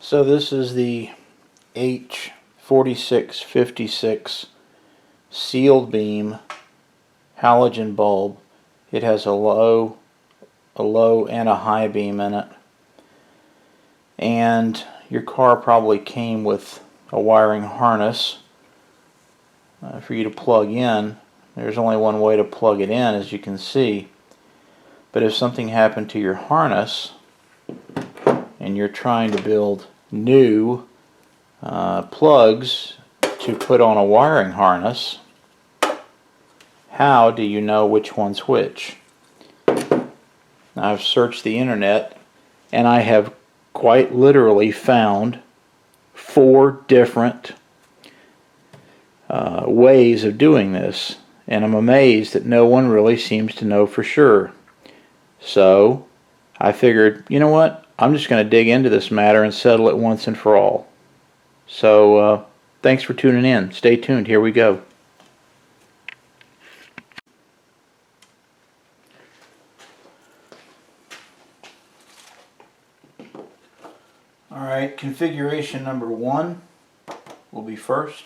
So this is the H4656 sealed beam halogen bulb. It has a low and a high beam in it. And your car probably came with a wiring harness for you to plug in. There's only one way to plug it in, as you can see. But if something happened to your harness and you're trying to build new plugs to put on a wiring harness, how do you know which one's which? I've searched the internet and I have quite literally found 4 different ways of doing this, and I'm amazed that no one really seems to know for sure. So I figured, you know what, I'm just going to dig into this matter and settle it once and for all. So thanks for tuning in. Stay tuned. Here we go. Alright, configuration number 1 will be first.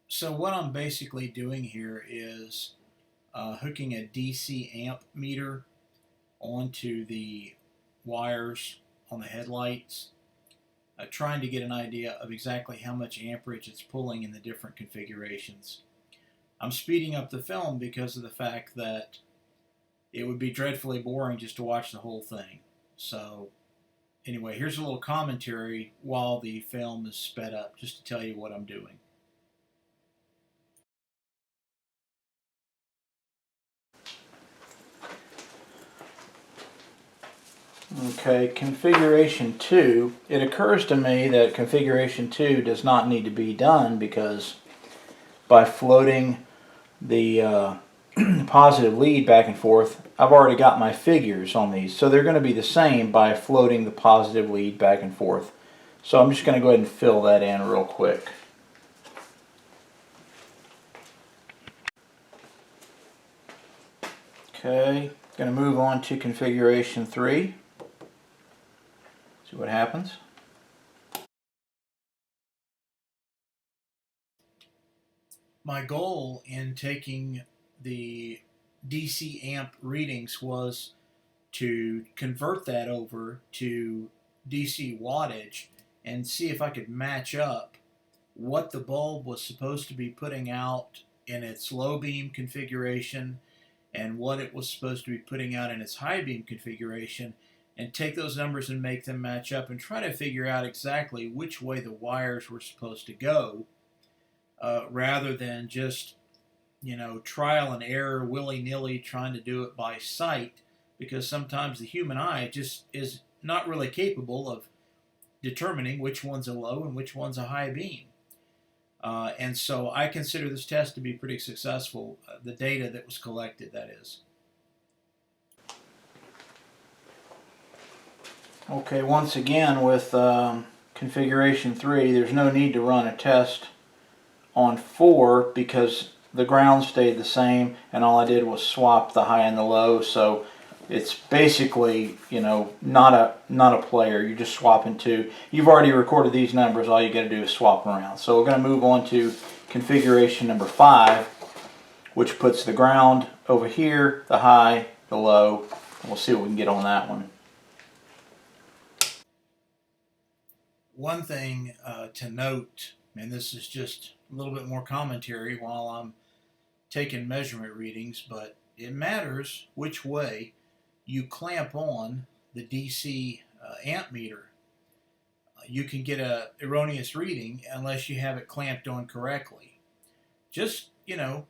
So what I'm basically doing here is hooking a DC amp meter onto the wires on the headlights, trying to get an idea of exactly how much amperage it's pulling in the different configurations. I'm speeding up the film because of the fact that it would be dreadfully boring just to watch the whole thing. So anyway, here's a little commentary while the film is sped up, just to tell you what I'm doing. Okay, configuration 2. It occurs to me that configuration 2 does not need to be done because by floating the positive lead back and forth, I've already got my figures on these. So they're going to be the same by floating the positive lead back and forth. So I'm just going to go ahead and fill that in real quick. Okay, going to move on to configuration 3. See what happens. My goal in taking the DC amp readings was to convert that over to DC wattage and see if I could match up what the bulb was supposed to be putting out in its low beam configuration and what it was supposed to be putting out in its high beam configuration, and take those numbers and make them match up and try to figure out exactly which way the wires were supposed to go, rather than just, trial and error, willy-nilly trying to do it by sight, because sometimes the human eye just is not really capable of determining which one's a low and which one's a high beam. And so I consider this test to be pretty successful, the data that was collected, that is. Okay, once again with configuration 3, there's no need to run a test on 4 because the ground stayed the same and all I did was swap the high and the low. So it's basically, not a player. You're just swapping 2. You've already recorded these numbers. All you got to do is swap them around. So we're going to move on to configuration number 5, which puts the ground over here, the high, the low. We'll see what we can get on that one. One thing to note, and this is just a little bit more commentary while I'm taking measurement readings, but it matters which way you clamp on the DC amp meter. You can get an erroneous reading unless you have it clamped on correctly. Just,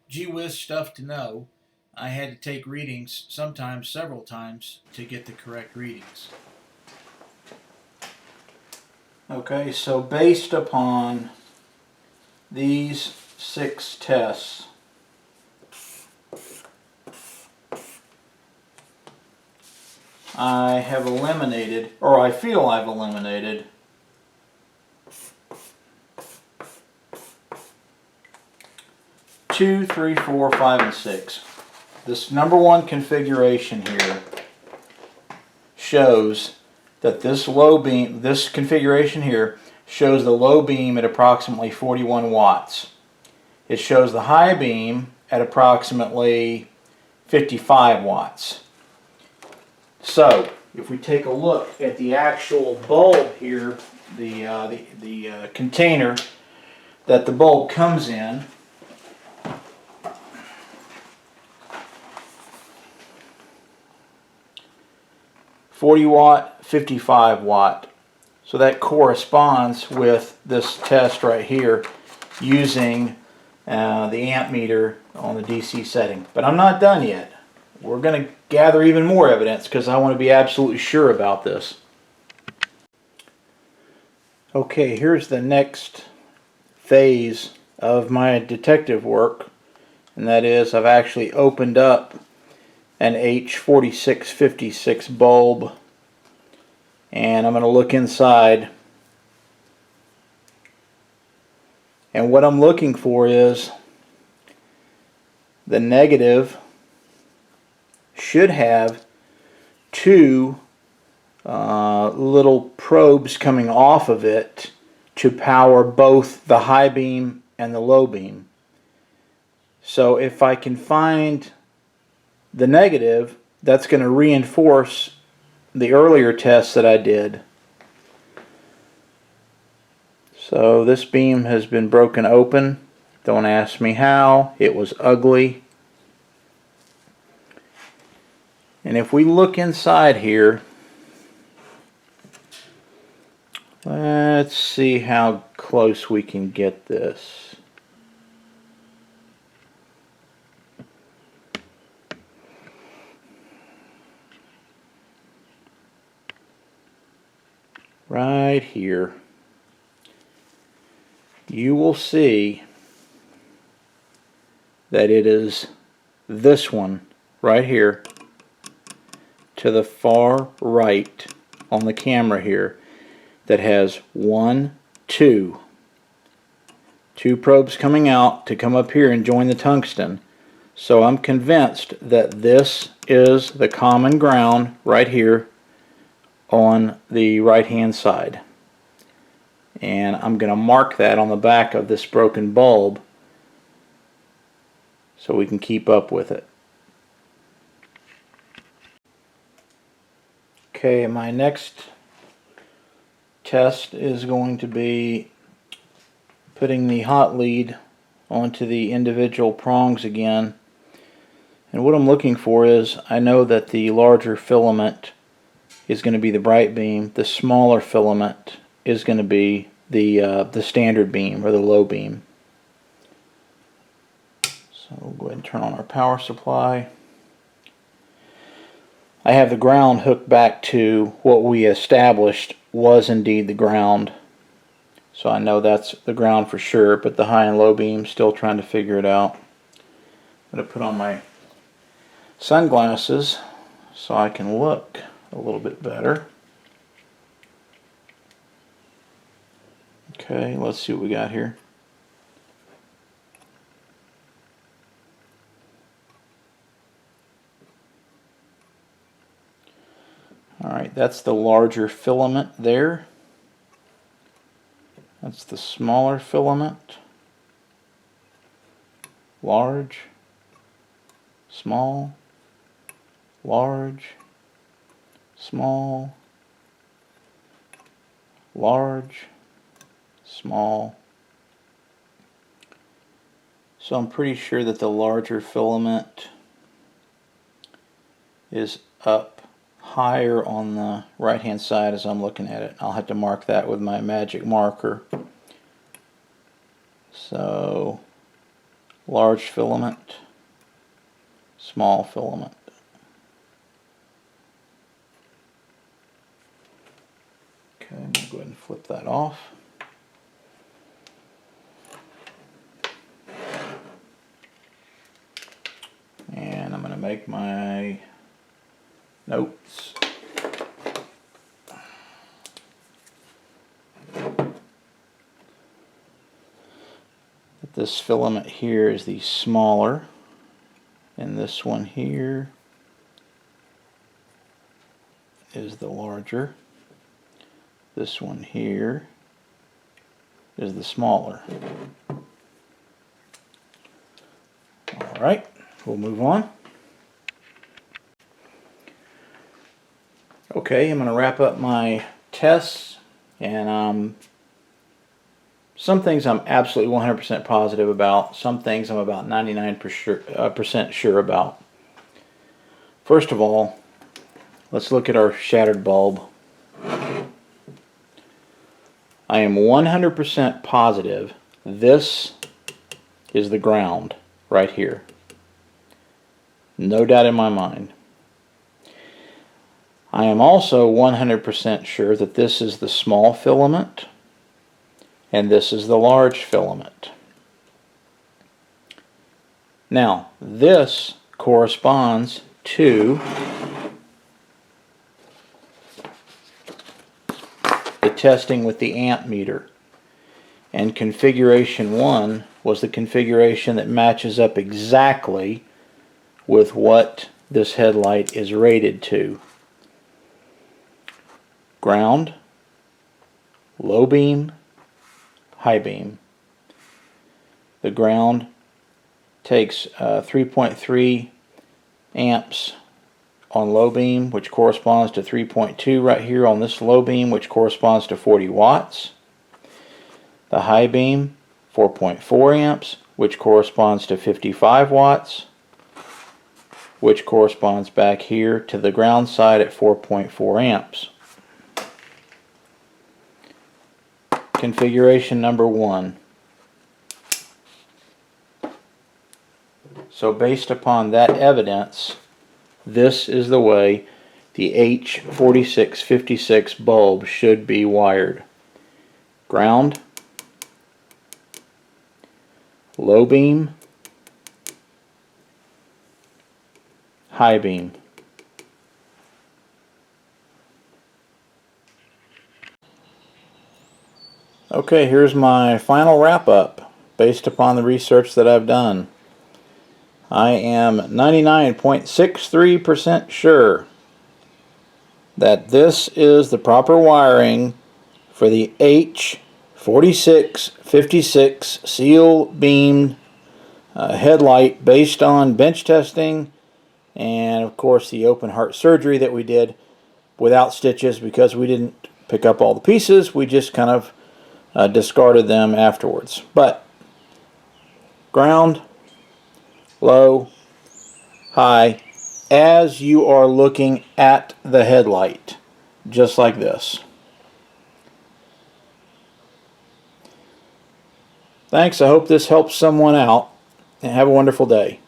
gee whiz stuff to know. I had to take readings, sometimes several times, to get the correct readings. Okay, so based upon these 6 tests, I have eliminated, or I feel I've eliminated, 2, 3, 4, 5, and 6. This number 1 configuration here shows that this low beam, this configuration here, shows the low beam at approximately 41 watts. It shows the high beam at approximately 55 watts. So, if we take a look at the actual bulb here, the container that the bulb comes in, (40 watt, 55 watt. So that corresponds with this test right here using the amp meter on the DC setting. But I'm not done yet. We're going to gather even more evidence because I want to be absolutely sure about this. Okay, here's the next phase of my detective work, and that is I've actually opened up an H4656 bulb, and I'm going to look inside, and what I'm looking for is the negative should have two little probes coming off of it to power both the high beam and the low beam. So if I can find the negative, that's going to reinforce the earlier tests that I did. So this beam has been broken open. Don't ask me how. It was ugly. And if we look inside here, let's see how close we can get this. Right here, you will see that it is this one right here to the far right on the camera here that has two probes coming out to come up here and join the tungsten. So I'm convinced that this is the common ground right here on the right hand side, and I'm going to mark that on the back of this broken bulb so we can keep up with it. Okay, my next test is going to be putting the hot lead onto the individual prongs again, and what I'm looking for is, I know that the larger filament is going to be the bright beam, the smaller filament is going to be the standard beam or the low beam. So we'll go ahead and turn on our power supply. I have the ground hooked back to what we established was indeed the ground, so I know that's the ground for sure, but the high and low beam, still trying to figure it out. I'm going to put on my sunglasses so I can look a little bit better. Okay, let's see what we got here. Alright, that's the larger filament there. That's the smaller filament. Large, small, large, small, large, small. So I'm pretty sure that the larger filament is up higher on the right hand side as I'm looking at it. I'll have to mark that with my magic marker. So large filament, small filament. Okay, I'm going to go ahead and flip that off. And I'm going to make my notes. that this filament here is the smaller, and this one here is the larger. This one here is the smaller. Alright, we'll move on. Okay, I'm going to wrap up my tests, and some things I'm absolutely 100% positive about, some things I'm about 99% sure about. First of all, let's look at our shattered bulb. I am 100% positive this is the ground right here. No doubt in my mind. I am also 100% sure that this is the small filament and this is the large filament. Now, this corresponds to the testing with the amp meter. And configuration 1 was the configuration that matches up exactly with what this headlight is rated to. Ground, low beam, high beam. The ground takes 3.3 amps on low beam, which corresponds to 3.2 right here on this low beam, which corresponds to 40 watts. The high beam, 4.4 amps, which corresponds to 55 watts, which corresponds back here to the ground side at 4.4 amps. Configuration number 1. So based upon that evidence, this is the way the H4656 bulb should be wired. Ground, low beam, high beam. Okay, here's my final wrap up based upon the research that I've done. I am 99.63% sure that this is the proper wiring for the H4656 seal beam headlight based on bench testing and of course the open heart surgery that we did without stitches because we didn't pick up all the pieces. We just kind of discarded them afterwards. But ground, low, high, as you are looking at the headlight, just like this. Thanks, I hope this helps someone out, and have a wonderful day.